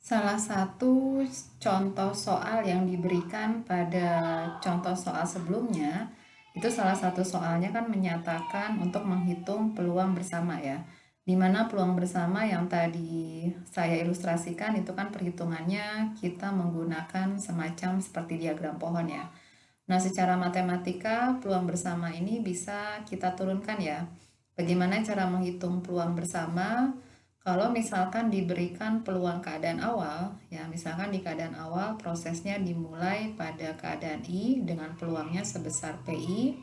Salah satu contoh soal yang diberikan pada contoh soal sebelumnya, itu salah satu soalnya kan menyatakan untuk menghitung peluang bersama ya. Di mana peluang bersama yang tadi saya ilustrasikan itu kan perhitungannya kita menggunakan semacam seperti diagram pohon ya. Nah, secara matematika peluang bersama ini bisa kita turunkan ya. Bagaimana cara menghitung peluang bersama? Kalau misalkan diberikan peluang keadaan awal, ya misalkan di keadaan awal prosesnya dimulai pada keadaan I dengan peluangnya sebesar PI,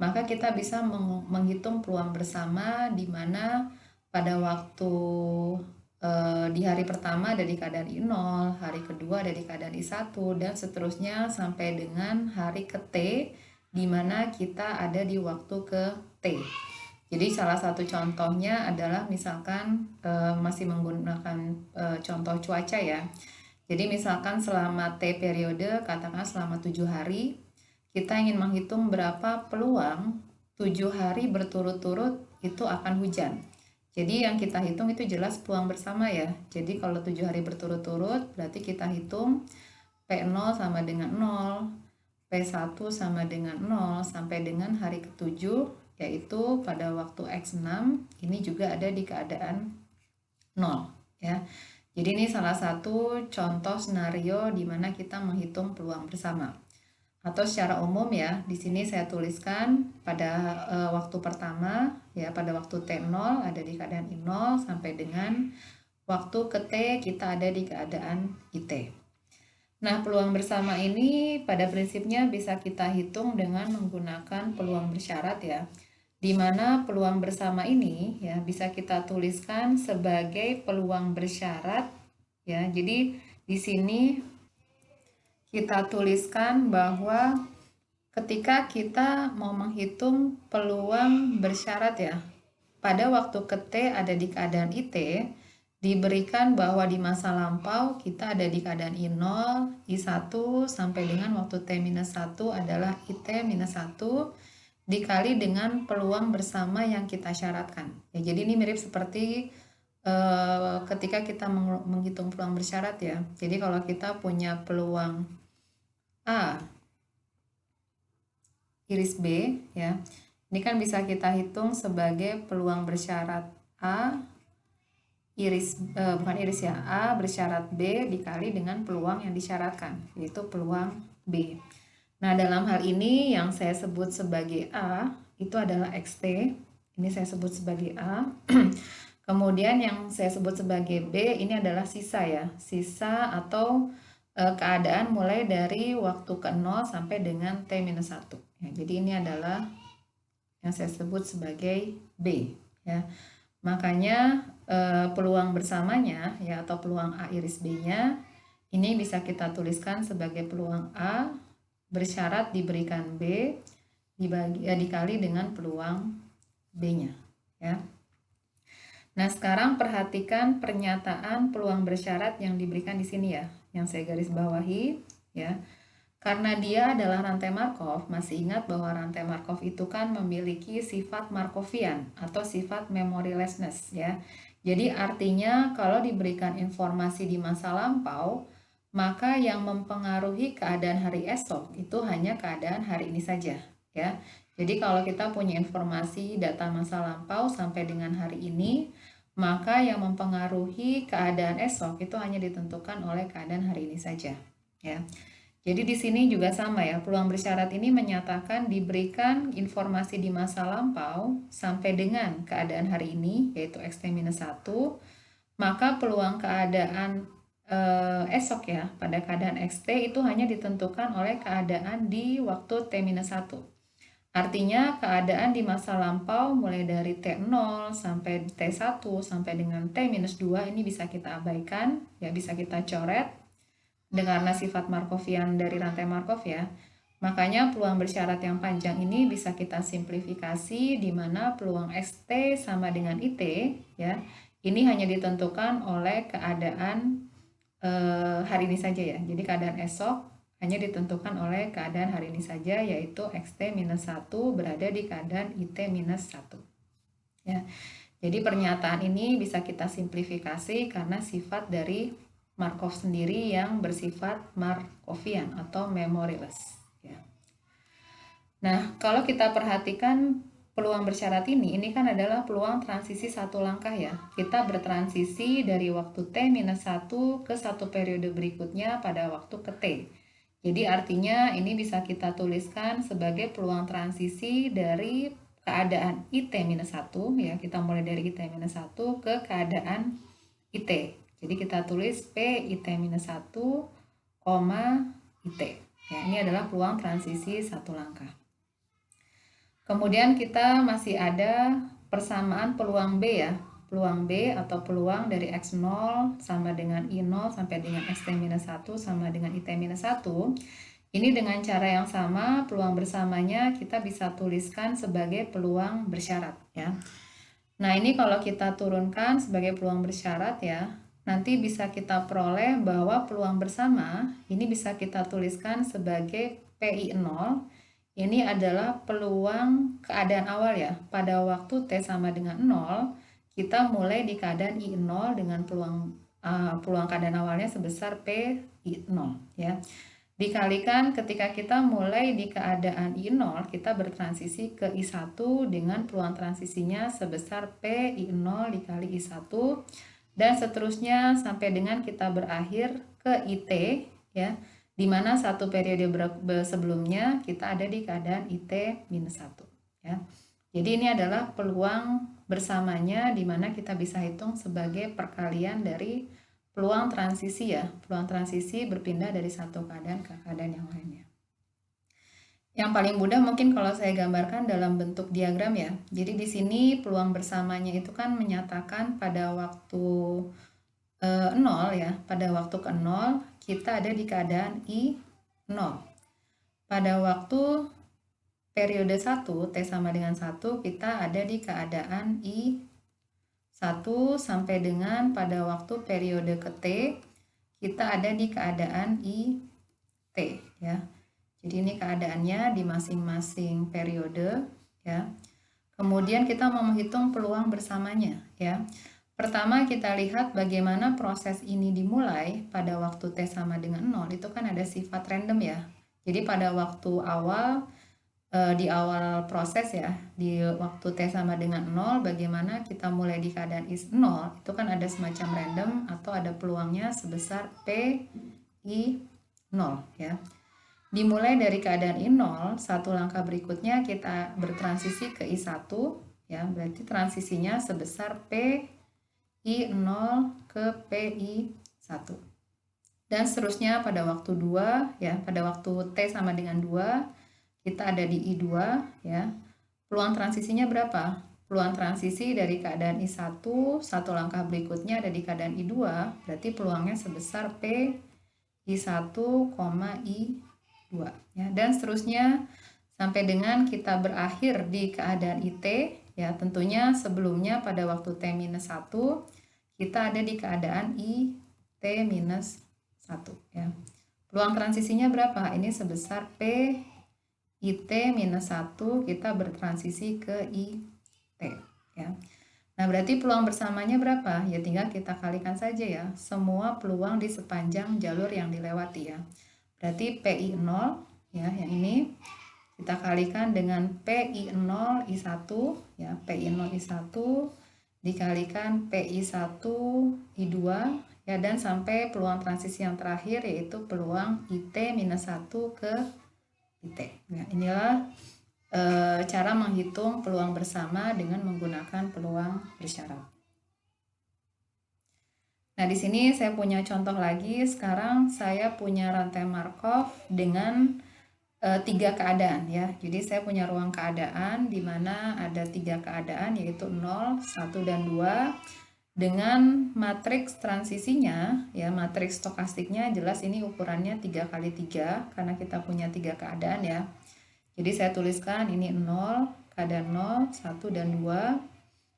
maka kita bisa menghitung peluang bersama di mana pada waktu di hari pertama ada di keadaan I0, hari kedua ada di keadaan I1, dan seterusnya sampai dengan hari ke T, di mana kita ada di waktu ke T. Jadi salah satu contohnya adalah misalkan masih menggunakan contoh cuaca ya. Jadi misalkan selama T periode, katakan selama 7 hari, kita ingin menghitung berapa peluang 7 hari berturut-turut itu akan hujan. Jadi yang kita hitung itu jelas peluang bersama ya. Jadi kalau 7 hari berturut-turut berarti kita hitung P0 sama dengan 0, P1 sama dengan 0 sampai dengan hari ke-7, yaitu pada waktu X6 ini juga ada di keadaan 0 ya. Jadi ini salah satu contoh scenario di mana kita menghitung peluang bersama. Atau secara umum ya, di sini saya tuliskan pada waktu pertama ya, pada waktu T0 ada di keadaan I0 sampai dengan waktu ke T kita ada di keadaan IT. Nah, peluang bersama ini pada prinsipnya bisa kita hitung dengan menggunakan peluang bersyarat ya. Di mana peluang bersama ini ya bisa kita tuliskan sebagai peluang bersyarat ya. Jadi di sini kita tuliskan bahwa ketika kita mau menghitung peluang bersyarat ya, pada waktu ke T ada di keadaan IT, diberikan bahwa di masa lampau kita ada di keadaan I0, I1 sampai dengan waktu T-1 adalah IT-1 dikali dengan peluang bersama yang kita syaratkan. Ya, jadi ini mirip seperti ketika kita menghitung peluang bersyarat ya. Jadi kalau kita punya peluang A iris B ya. Ini kan bisa kita hitung sebagai peluang bersyarat A bukan iris ya, A bersyarat B dikali dengan peluang yang disyaratkan, yaitu peluang B. Nah, dalam hal ini yang saya sebut sebagai A itu adalah XT. Ini saya sebut sebagai A. Kemudian yang saya sebut sebagai B ini adalah sisa ya. Sisa atau keadaan mulai dari waktu ke 0 sampai dengan T-1. Ya, jadi ini adalah yang saya sebut sebagai B ya. Makanya peluang bersamanya ya atau peluang A iris B-nya ini bisa kita tuliskan sebagai peluang A bersyarat diberikan B dikali dengan peluang B-nya ya. Nah, sekarang perhatikan pernyataan peluang bersyarat yang diberikan di sini ya, yang saya garis bawahi ya. Karena dia adalah rantai Markov, masih ingat bahwa rantai Markov itu kan memiliki sifat Markovian atau sifat memorylessness ya. Jadi artinya kalau diberikan informasi di masa lampau, maka yang mempengaruhi keadaan hari esok itu hanya keadaan hari ini saja ya. Jadi kalau kita punya informasi data masa lampau sampai dengan hari ini, maka yang mempengaruhi keadaan esok itu hanya ditentukan oleh keadaan hari ini saja ya. Jadi di sini juga sama ya, peluang bersyarat ini menyatakan diberikan informasi di masa lampau sampai dengan keadaan hari ini, yaitu XT-1, maka peluang keadaan esok ya, pada keadaan XT itu hanya ditentukan oleh keadaan di waktu T-1. Artinya keadaan di masa lampau mulai dari T0 sampai T1 sampai dengan T-2 ini bisa kita abaikan, ya bisa kita coret karena sifat Markovian dari rantai Markov ya. Makanya peluang bersyarat yang panjang ini bisa kita simplifikasi di mana peluang XT sama dengan IT ya. Ini hanya ditentukan oleh keadaan hari ini saja ya. Jadi keadaan esok hanya ditentukan oleh keadaan hari ini saja, yaitu XT-1 berada di keadaan IT-1 ya. Jadi pernyataan ini bisa kita simplifikasi karena sifat dari Markov sendiri yang bersifat Markovian atau memoryless. Ya. Nah, kalau kita perhatikan peluang bersyarat ini kan adalah peluang transisi satu langkah ya. Kita bertransisi dari waktu T-1 ke satu periode berikutnya pada waktu ke T. Jadi artinya ini bisa kita tuliskan sebagai peluang transisi dari keadaan IT-1 ya. Kita mulai dari IT-1 ke keadaan IT. Jadi kita tulis P IT-1, IT. Ya, ini adalah peluang transisi satu langkah. Kemudian kita masih ada persamaan peluang B ya. Peluang B atau peluang dari X0 sama dengan I0 sampai dengan XT-1 sama dengan IT-1. Ini dengan cara yang sama, peluang bersamanya kita bisa tuliskan sebagai peluang bersyarat ya. Nah, ini kalau kita turunkan sebagai peluang bersyarat ya, nanti bisa kita peroleh bahwa peluang bersama ini bisa kita tuliskan sebagai PI0. Ini adalah peluang keadaan awal ya. Pada waktu T sama dengan 0, kita mulai di keadaan I0 dengan peluang keadaan awalnya sebesar PI0 ya. Dikalikan ketika kita mulai di keadaan I0, kita bertransisi ke I1 dengan peluang transisinya sebesar PI0 dikali I1 dan seterusnya sampai dengan kita berakhir ke IT ya. Di mana satu periode sebelumnya kita ada di keadaan IT-1 ya. Jadi ini adalah peluang bersamanya di mana kita bisa hitung sebagai perkalian dari peluang transisi ya. Peluang transisi berpindah dari satu keadaan ke keadaan yang lainnya. Yang paling mudah mungkin kalau saya gambarkan dalam bentuk diagram ya. Jadi di sini peluang bersamanya itu kan menyatakan pada waktu 0 ya. Pada waktu ke 0 kita ada di keadaan I0. Pada waktu periode 1, T sama dengan 1, kita ada di keadaan I1 sampai dengan pada waktu periode ke T, kita ada di keadaan IT ya. Jadi ini keadaannya di masing-masing periode ya. Kemudian kita mau menghitung peluang bersamanya ya. Pertama kita lihat bagaimana proses ini dimulai pada waktu T sama dengan 0, itu kan ada sifat random ya. Jadi pada waktu awal, di awal proses ya, di waktu T sama dengan 0, bagaimana kita mulai di keadaan I0, itu kan ada semacam random atau ada peluangnya sebesar P I0 ya. Dimulai dari keadaan I0, satu langkah berikutnya kita bertransisi ke I1 ya, berarti transisinya sebesar P I0 ke PI1 dan seterusnya pada waktu 2 ya, pada waktu T sama dengan 2 kita ada di I2 ya. Peluang transisinya berapa? Peluang transisi dari keadaan I1 satu langkah berikutnya ada di keadaan I2, berarti peluangnya sebesar PI1, I2 ya, dan seterusnya sampai dengan kita berakhir di keadaan IT ya. Tentunya sebelumnya pada waktu T-1 kita ada di keadaan IT-1 ya. Peluang transisinya berapa? Ini sebesar P IT-1, kita bertransisi ke IT ya. Nah, berarti peluang bersamanya berapa? Ya tinggal kita kalikan saja ya, semua peluang di sepanjang jalur yang dilewati ya. Berarti PI0 ya, yang ini kita kalikan dengan PI0 I1 ya, PI0 I1 dikalikan PI1 I2 ya, dan sampai peluang transisi yang terakhir yaitu peluang IT-1 ke IT. Nah, inilah cara menghitung peluang bersama dengan menggunakan peluang bersyarat. Nah, di sini saya punya contoh lagi. Sekarang saya punya rantai Markov dengan 3 keadaan ya. Jadi saya punya ruang keadaan di mana ada 3 keadaan yaitu 0, 1 dan 2 dengan matriks transisinya ya, matriks stokastiknya jelas ini ukurannya 3 kali 3 karena kita punya 3 keadaan ya. Jadi saya tuliskan ini 0, keadaan 0, 1 dan 2.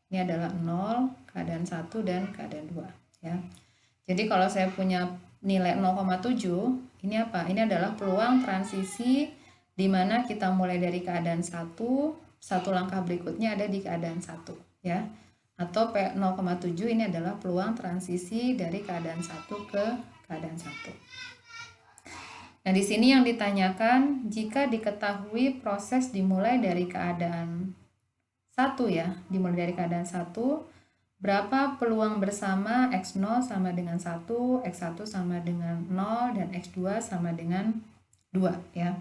Ini adalah 0, keadaan 1 dan keadaan 2 ya. Jadi kalau saya punya nilai 0,7, ini apa? Ini adalah peluang transisi di mana kita mulai dari keadaan 1, satu langkah berikutnya ada di keadaan 1 ya. atau P0,7 ini adalah peluang transisi dari keadaan 1 ke keadaan 1. Nah, di sini yang ditanyakan, jika diketahui proses dimulai dari keadaan 1 ya, dimulai dari keadaan 1, berapa peluang bersama X0 sama dengan 1, X1 sama dengan 0, dan X2 sama dengan 2 ya.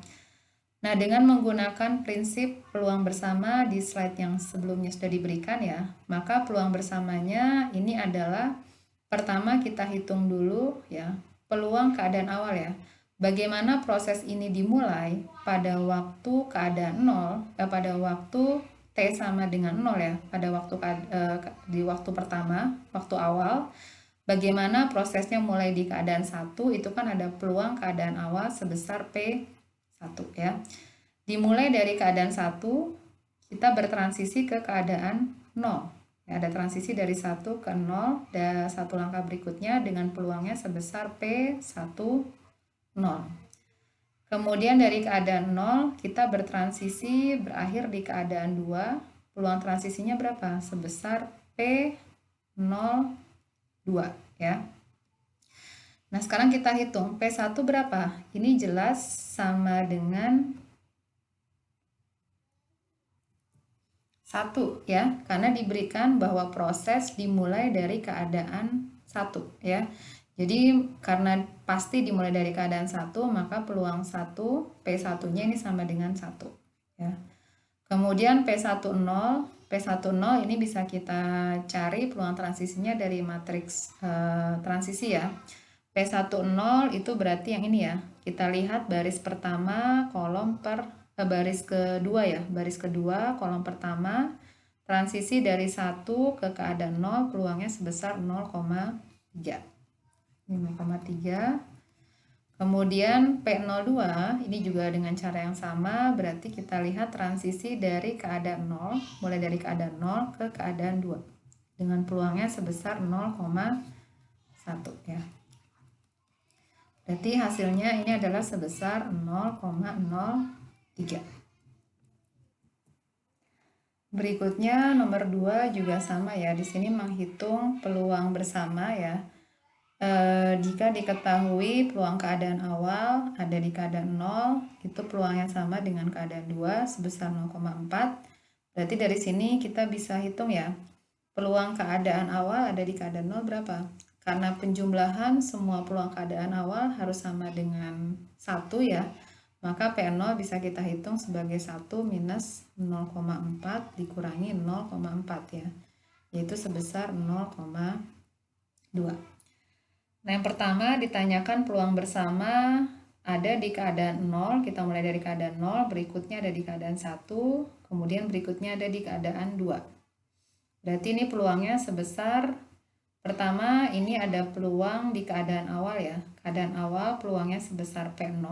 Nah, dengan menggunakan prinsip peluang bersama di slide yang sebelumnya sudah diberikan ya, maka peluang bersamanya ini adalah pertama kita hitung dulu ya, peluang keadaan awal ya. Bagaimana proses ini dimulai pada waktu keadaan 0, pada waktu T sama dengan 0 ya, pada waktu di waktu pertama, waktu awal. Bagaimana prosesnya mulai di keadaan 1, itu kan ada peluang keadaan awal sebesar P1 ya. Dimulai dari keadaan 1, kita bertransisi ke keadaan 0. Ya, ada transisi dari 1 ke 0, dan satu langkah berikutnya dengan peluangnya sebesar P1 0. Kemudian dari keadaan 0, kita bertransisi berakhir di keadaan 2. Peluang transisinya berapa? Sebesar P02 ya. Nah, sekarang kita hitung P1 berapa? Ini jelas sama dengan 1 ya, karena diberikan bahwa proses dimulai dari keadaan 1 ya. Jadi karena pasti dimulai dari keadaan 1, maka peluang 1 P1-nya ini sama dengan 1 ya. Kemudian P10 ini bisa kita cari peluang transisinya dari matriks transisi ya. P10 itu berarti yang ini ya. Kita lihat baris pertama kolom per baris kedua ya. Baris kedua kolom pertama, transisi dari 1 ke keadaan 0 peluangnya sebesar 0,3. 0,3. Kemudian P02 ini juga dengan cara yang sama, berarti kita lihat transisi dari keadaan 0, mulai dari keadaan 0 ke keadaan 2 dengan peluangnya sebesar 0,1 ya. Berarti hasilnya ini adalah sebesar 0,03. Berikutnya nomor 2 juga sama ya. Di sini menghitung peluang bersama ya. Jika diketahui peluang keadaan awal ada di keadaan 0, itu peluangnya sama dengan keadaan 2 sebesar 0,4. Berarti dari sini kita bisa hitung ya. Peluang keadaan awal ada di keadaan 0 berapa? Karena penjumlahan semua peluang keadaan awal harus sama dengan 1 ya, maka P0 bisa kita hitung sebagai 1 minus 0,4 dikurangi 0,4 ya, yaitu sebesar 0,2. Nah, yang pertama ditanyakan peluang bersama ada di keadaan 0, kita mulai dari keadaan 0, berikutnya ada di keadaan 1, kemudian berikutnya ada di keadaan 2. Berarti ini peluangnya sebesar, pertama, ini ada peluang di keadaan awal ya. Keadaan awal peluangnya sebesar P0.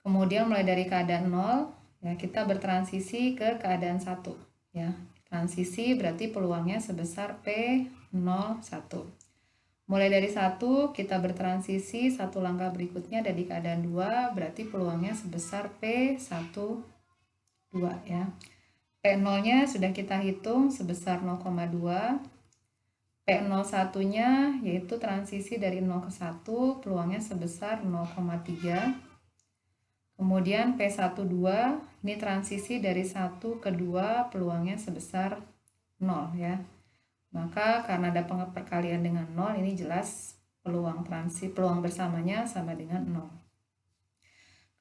Kemudian mulai dari keadaan 0, ya kita bertransisi ke keadaan 1 ya. Transisi berarti peluangnya sebesar P01. Mulai dari 1, kita bertransisi satu langkah berikutnya ada di keadaan 2, berarti peluangnya sebesar P12 ya. P0-nya sudah kita hitung sebesar 0,2. P01-nya yaitu transisi dari 0 ke 1, peluangnya sebesar 0,3. Kemudian P12 ini transisi dari 1 ke 2, peluangnya sebesar 0 ya. Maka karena ada perkalian dengan 0, ini jelas peluang bersamanya sama dengan 0.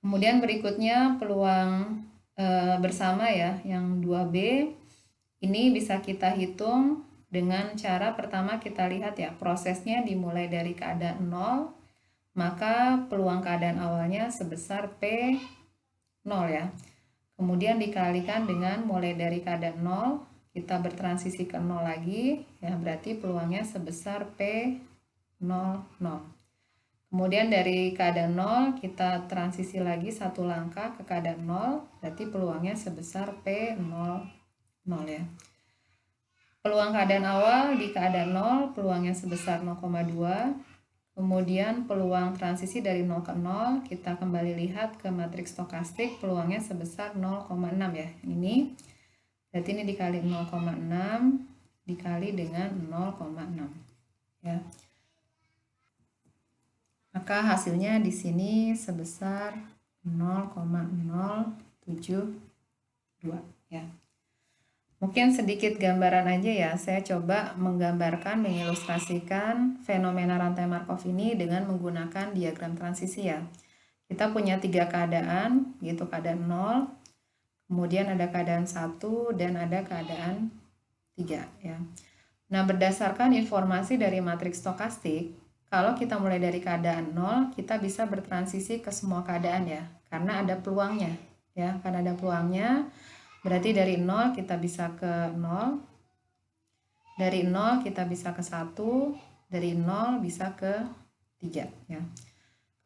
Kemudian berikutnya peluang bersama ya, yang 2B ini bisa kita hitung dengan cara pertama kita lihat ya, prosesnya dimulai dari keadaan 0, maka peluang keadaan awalnya sebesar P0 ya. Kemudian dikalikan dengan mulai dari keadaan 0, kita bertransisi ke 0 lagi, ya berarti peluangnya sebesar P00. Kemudian dari keadaan 0, kita transisi lagi satu langkah ke keadaan 0, berarti peluangnya sebesar P00 ya. Peluang keadaan awal di keadaan 0, peluangnya sebesar 0,2. Kemudian peluang transisi dari 0 ke 0, kita kembali lihat ke matriks stokastik, peluangnya sebesar 0,6 ya. Ini, berarti ini dikali 0,6, dikali dengan 0,6 ya. Maka hasilnya di sini sebesar 0,072 ya. Mungkin sedikit gambaran aja ya, saya coba menggambarkan, mengilustrasikan fenomena rantai Markov ini dengan menggunakan diagram transisi ya. Kita punya 3 keadaan, yaitu keadaan 0, kemudian ada keadaan 1, dan ada keadaan 3 ya. Nah, berdasarkan informasi dari matriks stokastik, kalau kita mulai dari keadaan 0, kita bisa bertransisi ke semua keadaan ya, karena ada peluangnya ya, karena ada peluangnya. Berarti dari 0 kita bisa ke 0, dari 0 kita bisa ke 1, dari 0 bisa ke 3 ya.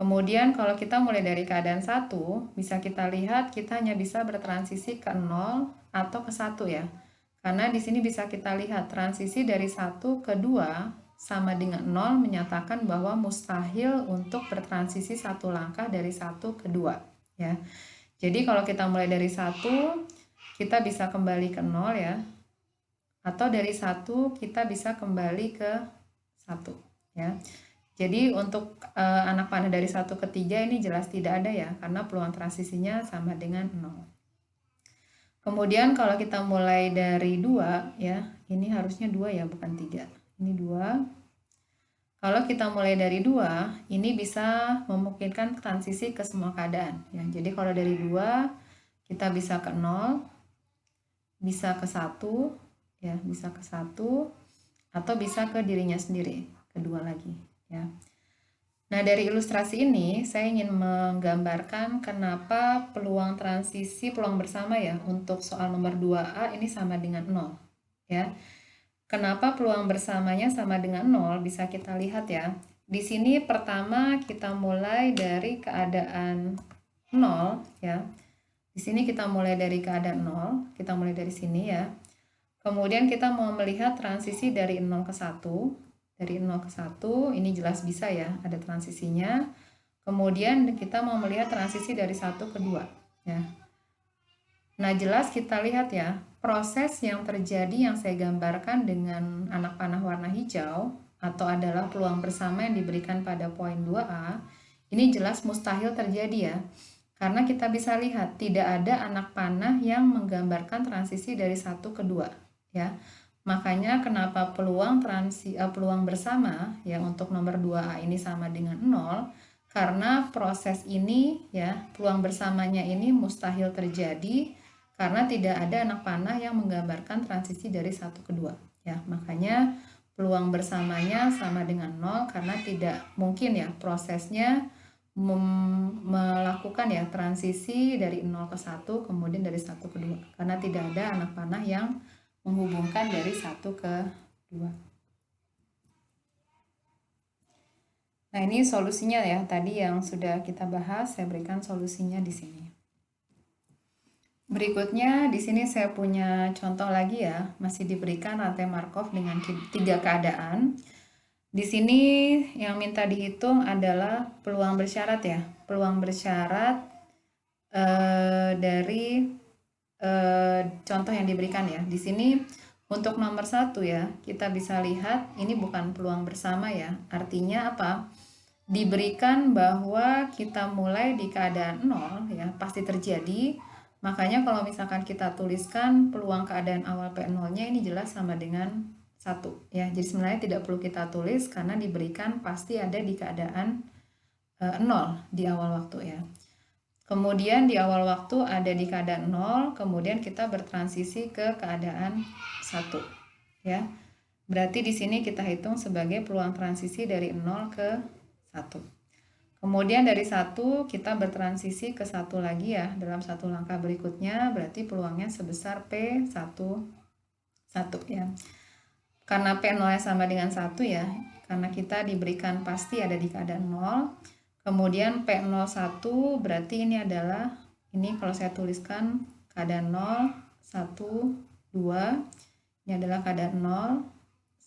Kemudian kalau kita mulai dari keadaan 1, bisa kita lihat kita hanya bisa bertransisi ke 0 atau ke 1 ya. Karena di sini bisa kita lihat transisi dari 1 ke 2 sama dengan 0 menyatakan bahwa mustahil untuk bertransisi satu langkah dari 1 ke 2 ya. Jadi kalau kita mulai dari 1, kita bisa kembali ke 0 ya, atau dari 1 kita bisa kembali ke 1 ya. Jadi untuk anak panah dari 1 ke 3 ini jelas tidak ada ya, karena peluang transisinya sama dengan 0. Kemudian kalau kita mulai dari 2 ya, ini harusnya 2 ya, bukan 3, ini 2. Kalau kita mulai dari 2, ini bisa memungkinkan transisi ke semua keadaan ya. Jadi kalau dari 2 kita bisa ke 0, bisa ke 1 ya, bisa ke 1, atau bisa ke dirinya sendiri, kedua lagi ya. Nah, dari ilustrasi ini saya ingin menggambarkan kenapa peluang transisi, peluang bersama ya, untuk soal nomor 2A ini sama dengan 0 ya. Kenapa peluang bersamanya sama dengan 0? Bisa kita lihat ya. Di sini pertama kita mulai dari keadaan 0 ya. Di sini kita mulai dari keadaan 0, kita mulai dari sini ya. Kemudian kita mau melihat transisi dari 0 ke 1. Dari 0 ke 1, ini jelas bisa ya, ada transisinya. Kemudian kita mau melihat transisi dari 1 ke 2 ya. Nah, jelas kita lihat ya, proses yang terjadi yang saya gambarkan dengan anak panah warna hijau atau adalah peluang bersama yang diberikan pada poin 2A, ini jelas mustahil terjadi ya. Karena kita bisa lihat tidak ada anak panah yang menggambarkan transisi dari 1 ke 2 ya. Makanya kenapa peluang bersama ya untuk nomor 2A ini sama dengan 0, karena proses ini ya, peluang bersamanya ini mustahil terjadi karena tidak ada anak panah yang menggambarkan transisi dari 1 ke 2 ya. Makanya peluang bersamanya sama dengan 0 karena tidak mungkin ya prosesnya melakukan ya transisi dari 0 ke 1 kemudian dari 1 ke 2 karena tidak ada anak panah yang menghubungkan dari 1 ke 2. Nah, ini solusinya ya, tadi yang sudah kita bahas, saya berikan solusinya di sini. Berikutnya di sini saya punya contoh lagi ya, masih diberikan rantai Markov dengan 3 keadaan. Di sini yang minta dihitung adalah peluang bersyarat ya, peluang bersyarat dari contoh yang diberikan ya. Di sini untuk nomor 1 ya, kita bisa lihat ini bukan peluang bersama ya. Artinya apa? Diberikan bahwa kita mulai di keadaan 0 ya, pasti terjadi. Makanya kalau misalkan kita tuliskan peluang keadaan awal P0-nya ini jelas sama dengan 1 ya. Jadi sebenarnya tidak perlu kita tulis karena diberikan pasti ada di keadaan 0 di awal waktu ya. Kemudian di awal waktu ada di keadaan 0, kemudian kita bertransisi ke keadaan 1 ya. Berarti di sini kita hitung sebagai peluang transisi dari 0 ke 1. Kemudian dari 1 kita bertransisi ke 1 lagi ya, dalam satu langkah berikutnya, berarti peluangnya sebesar P11 ya. Karena P0-nya sama dengan 1 ya, karena kita diberikan pasti ada di keadaan 0. Kemudian P01 berarti ini adalah, ini kalau saya tuliskan keadaan 0, 1, 2, ini adalah keadaan 0,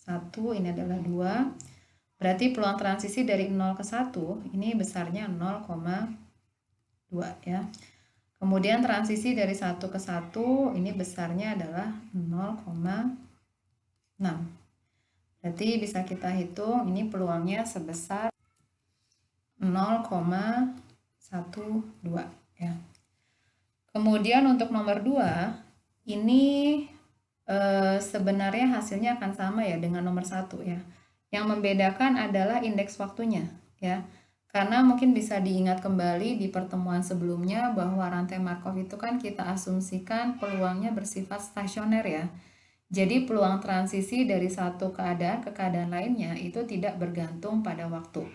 1, ini adalah 2. Berarti peluang transisi dari 0 ke 1 ini besarnya 0,2 ya. Kemudian transisi dari 1 ke 1 ini besarnya adalah 0,0 Berarti bisa kita hitung ini peluangnya sebesar 0,12 ya. Kemudian untuk nomor 2 ini sebenarnya hasilnya akan sama ya dengan nomor 1 ya. Yang membedakan adalah indeks waktunya ya. Karena mungkin bisa diingat kembali di pertemuan sebelumnya bahwa rantai Markov itu kan kita asumsikan peluangnya bersifat stasioner ya. Jadi peluang transisi dari satu keadaan ke keadaan lainnya itu tidak bergantung pada waktu.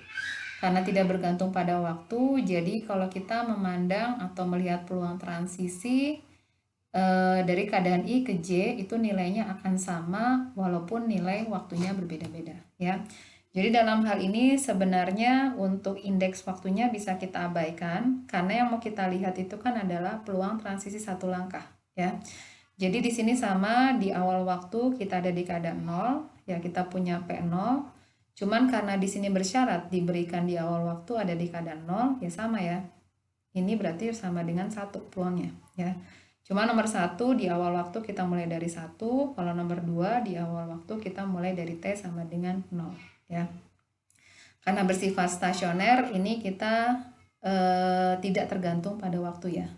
Karena tidak bergantung pada waktu, jadi kalau kita memandang atau melihat peluang transisi dari keadaan I ke J itu nilainya akan sama walaupun nilai waktunya berbeda-beda ya. Jadi dalam hal ini sebenarnya untuk indeks waktunya bisa kita abaikan karena yang mau kita lihat itu kan adalah peluang transisi satu langkah ya. Jadi di sini sama, di awal waktu kita ada di keadaan 0 ya, kita punya P0. Cuman karena di sini bersyarat diberikan di awal waktu ada di keadaan 0 ya sama ya. Ini berarti sama dengan 1 peluangnya ya. Cuma nomor 1 di awal waktu kita mulai dari 1, kalau nomor 2 di awal waktu kita mulai dari T sama dengan 0 ya. Karena bersifat stasioner ini kita tidak tergantung pada waktu ya.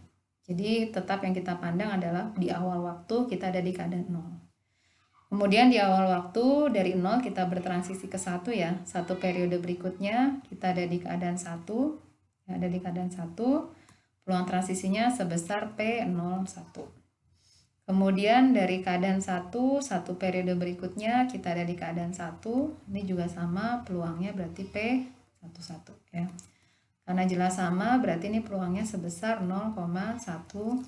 Jadi tetap yang kita pandang adalah di awal waktu kita ada di keadaan 0. Kemudian di awal waktu dari 0 kita bertransisi ke 1 ya. Satu periode berikutnya kita ada di keadaan 1. Ya, ada di keadaan 1. Peluang transisinya sebesar P01. Kemudian dari keadaan 1, satu periode berikutnya kita ada di keadaan 1. Ini juga sama, peluangnya berarti P11 ya. Karena jelas sama, berarti ini peluangnya sebesar 0,12.